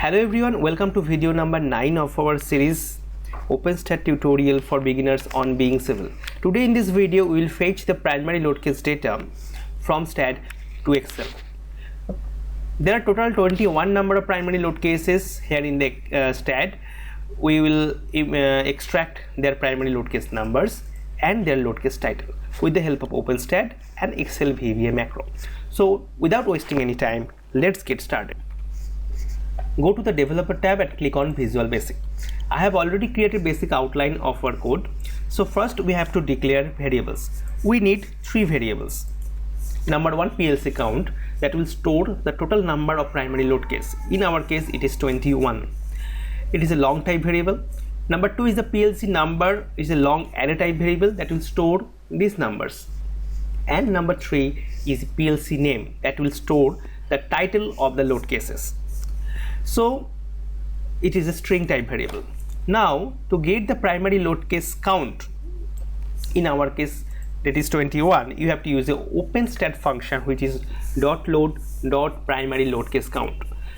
Hello everyone, welcome to video number 9 of our series OpenSTAAD tutorial for beginners on being civil. Today in this video we will fetch the primary load case data from STAAD to Excel. There are total 21 number of primary load cases here in the STAAD. We will extract their primary load case numbers and their load case title with the help of OpenSTAAD and Excel VBA macro. So without wasting any time, let's get started. Go to the developer tab and click on Visual Basic. I have already created basic outline of our code. So first we have to declare variables. We need 3 variables. Number 1, PLC count, that will store the total number of primary load case. In our case it is 21. It is a long type variable. Number 2 is the PLC number, is a long array type variable that will store these numbers. And number 3 is PLC name, that will store the title of the load cases. So it is a string type variable. Now to get the primary load case count, in our case that is 21, you have to use the OpenSTAAD function, which is .load.primary load case count.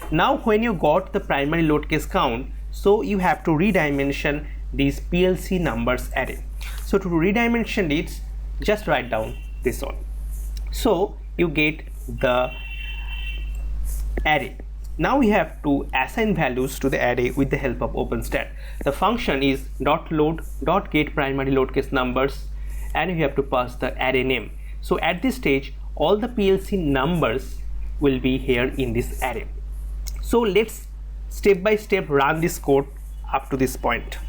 Now when you got the primary load case count, so you have to redimension these PLC numbers array. So to redimension it, just write down this one. So you get the array. Now we have to assign values to the array with the help of OpenSTAAD. The function is .load.get primary load case numbers, and you have to pass the array name. So at this stage all the PLC numbers will be here in this array. So let's step by step run this code up to this point.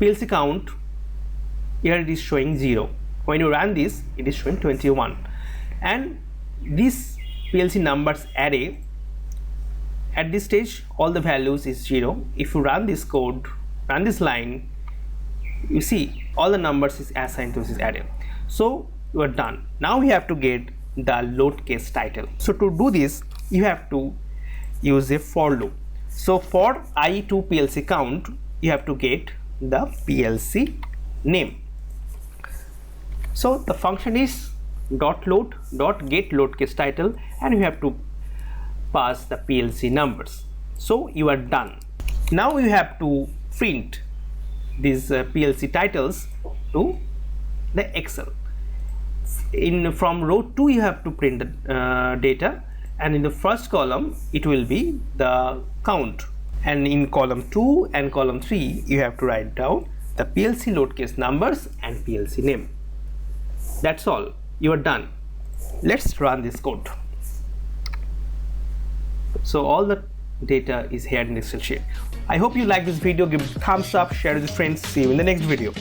PLC count, here it is showing 0. When you run this, it is showing 21, and this PLC numbers array, at this stage all the values is 0. If you run this code, run this line, you see all the numbers is assigned to this array. So you are done. Now we have to get the load case title. So to do this you have to use a for loop. So for I to PLC count, you have to get the PLC name. So the function is .load.get load case title, and you have to pass the PLC numbers. So you are done. Now you have to print these PLC titles to the Excel. From row 2 you have to print the data, and in the first column it will be the count, and in column 2 and column 3 you have to write down the PLC load case numbers and PLC name. That's all. You are done. Let's run this code. So all the data is here in Excel sheet. I hope you like this video. Give it a thumbs up, share with your friends. See you in the next video.